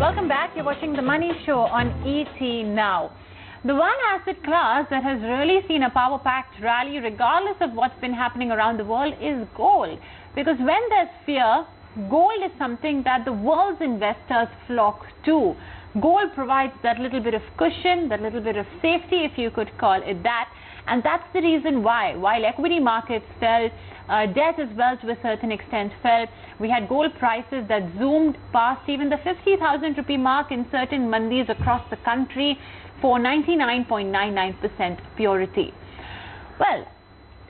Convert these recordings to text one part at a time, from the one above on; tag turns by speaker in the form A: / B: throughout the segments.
A: Welcome back. You're watching The Money Show on ET Now. The one asset class that has really seen a power-packed rally regardless of what's been happening around the world is gold. Because when there's fear, gold is something that the world's investors flock to. Gold provides that little bit of cushion, that little bit of safety, if you could call it that. And that's the reason why, while equity markets fell, debt as well to a certain extent fell. We had gold prices that zoomed past even the 50,000 rupee mark in certain mandis across the country for 99.99% purity. Well,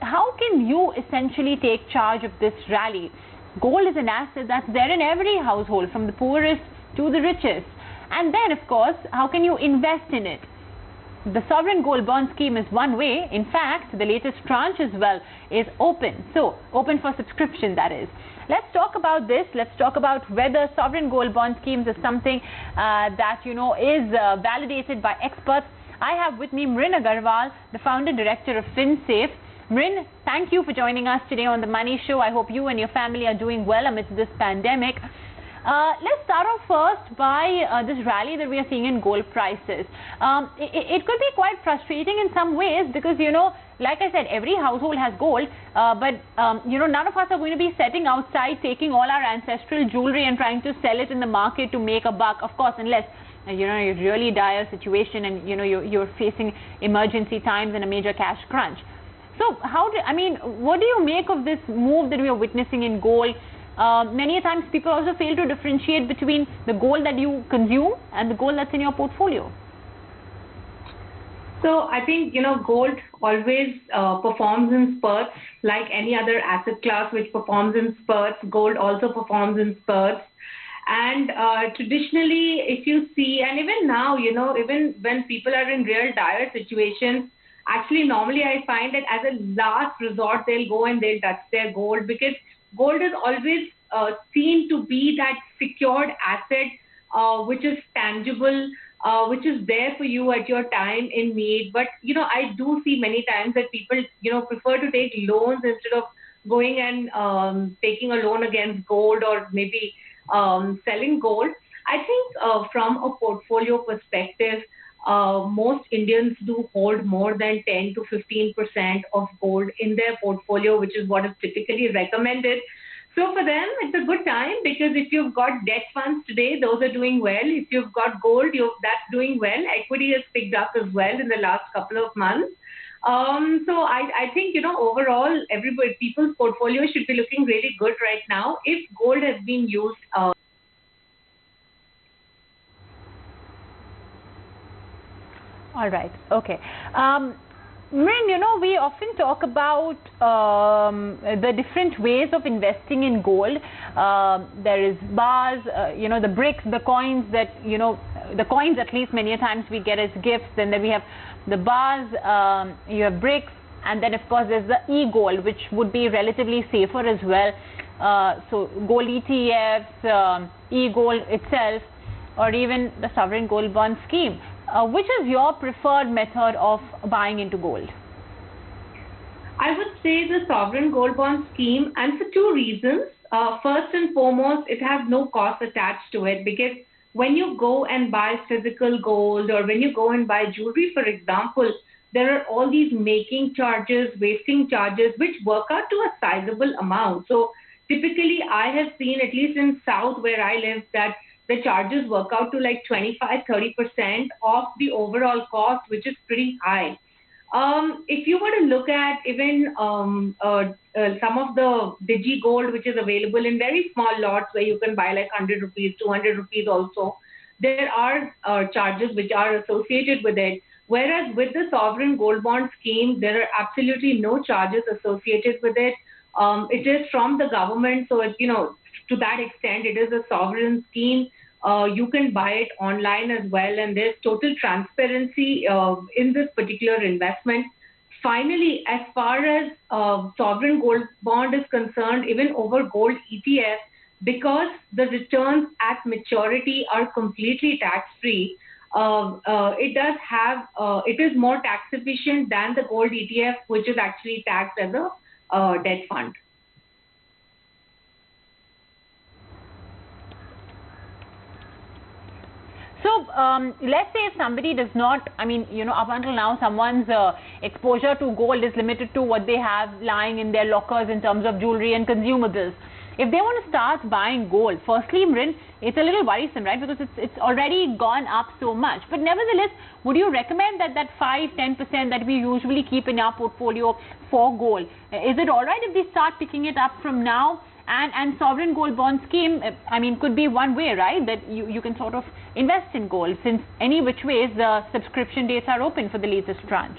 A: how can you essentially take charge of this rally? Gold is an asset that's there in every household, from the poorest to the richest. And then, of course, how can you invest in it? The sovereign gold bond scheme is one way. In fact, the latest tranche as well is open. So, open for subscription, that is. Let's talk about this. Let's talk about whether sovereign gold bond schemes is something that, is validated by experts. I have with me Mrin Agarwal, the founder director of FinSafe. Mrin, thank you for joining us today on The Money Show. I hope you and your family are doing well amidst this pandemic. Let's start off first by this rally that we are seeing in gold prices. It could be quite frustrating in some ways because, like I said, every household has gold, but, none of us are going to be sitting outside taking all our ancestral jewelry and trying to sell it in the market to make a buck, of course, unless, you're a really dire situation and, you're facing emergency times and a major cash crunch. So what do you make of this move that we are witnessing in gold? Many times people also fail to differentiate between the gold that you consume and the gold that's in your portfolio.
B: So I think, gold always performs in spurts, like any other asset class which performs in spurts. Gold also performs in spurts. And traditionally, if you see, and even now, even when people are in real dire situations, actually, normally I find that as a last resort, they'll go and they'll touch their gold, because gold is always seen to be that secured asset which is tangible, which is there for you at your time in need. But, I do see many times that people, prefer to take loans instead of going and taking a loan against gold or maybe selling gold. I think from a portfolio perspective, most Indians do hold more than 10 to 15% of gold in their portfolio, which is what is typically recommended. So for them, it's a good time, because if you've got debt funds today, those are doing well. If you've got gold, that's doing well. Equity has picked up as well in the last couple of months. So I think, overall, people's portfolio should be looking really good right now if gold has been used.
A: All right. Okay. Mrin, we often talk about the different ways of investing in gold. There is bars, the bricks, the coins that, the coins at least many a times we get as gifts. Then we have the bars, you have bricks, and then of course there's the e-gold, which would be relatively safer as well. So gold ETFs, e-gold itself, or even the sovereign gold bond scheme. Which is your preferred method of buying into gold?
B: I would say the sovereign gold bond scheme, and for two reasons. First and foremost, it has no cost attached to it, because when you go and buy physical gold, or when you go and buy jewelry, for example, there are all these making charges, wasting charges, which work out to a sizable amount. So typically, I have seen, at least in South where I live, that the charges work out to like 25-30% of the overall cost, which is pretty high. If you were to look at even some of the Digi Gold, which is available in very small lots where you can buy like 100 rupees, 200 rupees also, there are charges which are associated with it. Whereas with the sovereign gold bond scheme, there are absolutely no charges associated with it. It is from the government, so it's, to that extent, it is a sovereign scheme. You can buy it online as well, and there's total transparency in this particular investment. Finally, as far as sovereign gold bond is concerned, even over gold ETF, because the returns at maturity are completely tax-free, it is more tax efficient than the gold ETF, which is actually taxed as a debt fund.
A: So let's say if somebody does not, I mean, up until now, someone's exposure to gold is limited to what they have lying in their lockers in terms of jewelry and consumables. If they want to start buying gold, firstly, Mrin, it's a little worrisome, right? Because it's already gone up so much. But nevertheless, would you recommend that 5-10% that we usually keep in our portfolio for gold? Is it all right if they start picking it up from now? And sovereign gold bond scheme, I mean, could be one way, right? That you can sort of invest in gold, since any which ways the subscription dates are open for the latest tranche.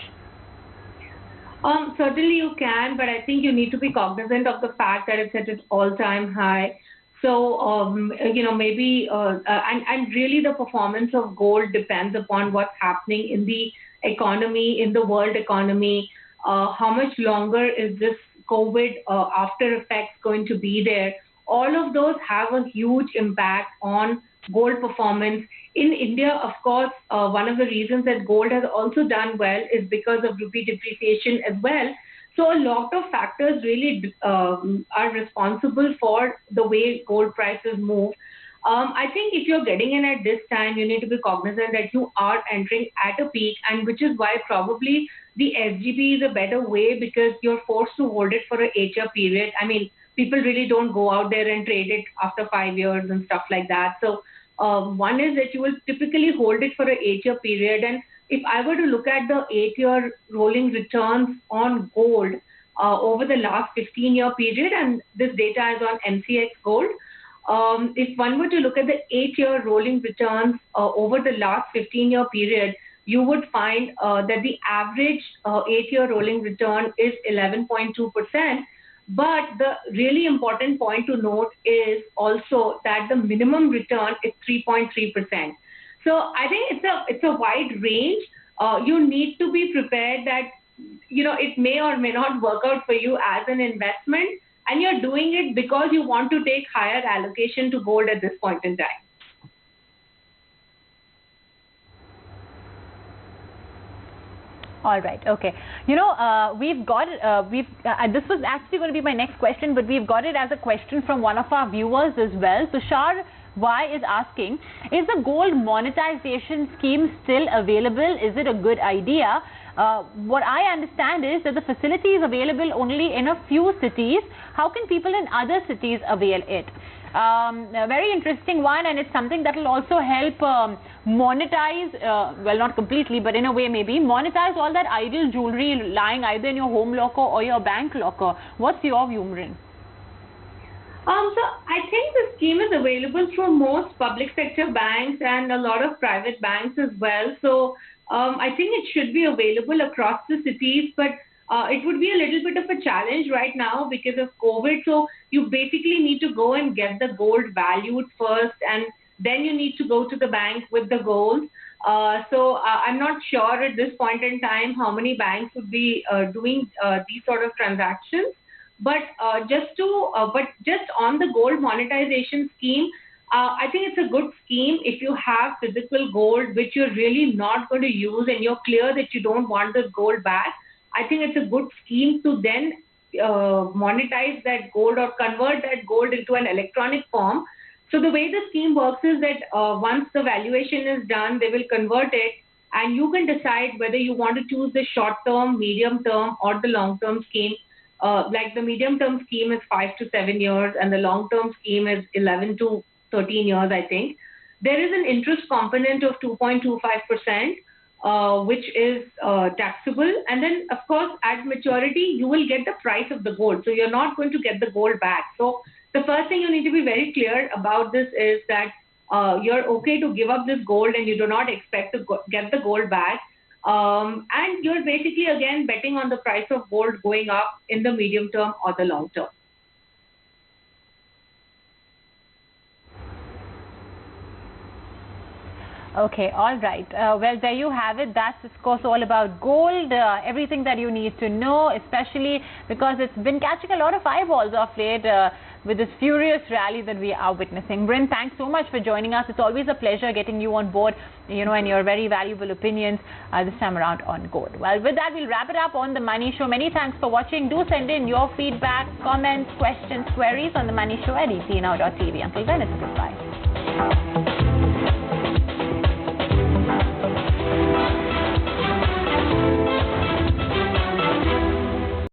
B: Certainly you can, but I think you need to be cognizant of the fact that it's at its all-time high. So, maybe, and really the performance of gold depends upon what's happening in the economy, in the world economy. How much longer is this COVID after effects going to be there? All of those have a huge impact on gold performance. In India, of course, one of the reasons that gold has also done well is because of rupee depreciation as well. So a lot of factors really are responsible for the way gold prices move. I think if you're getting in at this time, you need to be cognizant that you are entering at a peak, and which is why probably the SGB is a better way, because you're forced to hold it for an 8-year period. I mean, people really don't go out there and trade it after 5 years and stuff like that. So one is that you will typically hold it for an 8-year period. And if I were to look at the 8-year rolling returns on gold over the last 15-year period, and this data is on MCX Gold, if one were to look at the 8-year rolling returns over the last 15-year period, you would find that the average 8-year rolling return is 11.2%. But the really important point to note is also that the minimum return is 3.3%. So I think it's a wide range. You need to be prepared that it may or may not work out for you as an investment, and you're doing it because you want to take higher allocation to gold at this point in time.
A: All right. Okay. We've got this was actually going to be my next question, but we've got it as a question from one of our viewers as well. Tushar Y is asking, is the gold monetization scheme still available? Is it a good idea? What I understand is that the facility is available only in a few cities. How can people in other cities avail it? A very interesting one, and it's something that will also help monetize, well, not completely, but in a way maybe, monetize all that idle jewelry lying either in your home locker or your bank locker. What's your view, Mrin?
B: So I think the scheme is available through most public sector banks and a lot of private banks as well. So I think it should be available across the cities, but it would be a little bit of a challenge right now because of COVID. So you basically need to go and get the gold valued first, and then you need to go to the bank with the gold. So I'm not sure at this point in time how many banks would be doing these sort of transactions. But just on the gold monetization scheme, I think it's a good scheme if you have physical gold which you're really not going to use and you're clear that you don't want the gold back. I think it's a good scheme to then monetize that gold or convert that gold into an electronic form. So the way the scheme works is that once the valuation is done, they will convert it, and you can decide whether you want to choose the short-term, medium-term, or the long-term scheme. Like the medium-term scheme is 5 to 7 years, and the long-term scheme is 11 to 13 years, I think. There is an interest component of 2.25%, which is taxable. And then, of course, at maturity, you will get the price of the gold. So you're not going to get the gold back. So the first thing you need to be very clear about this is that you're okay to give up this gold and you do not expect to get the gold back. And you're basically, again, betting on the price of gold going up in the medium term or the long term.
A: Okay, all right. Well, there you have it. That's, of course, all about gold, everything that you need to know, especially because it's been catching a lot of eyeballs of late with this furious rally that we are witnessing. Mrin, thanks so much for joining us. It's always a pleasure getting you on board, and your very valuable opinions this time around on gold. Well, with that, we'll wrap it up on The Money Show. Many thanks for watching. Do send in your feedback, comments, questions, queries on The Money Show at etnow.tv. Until then, it's goodbye.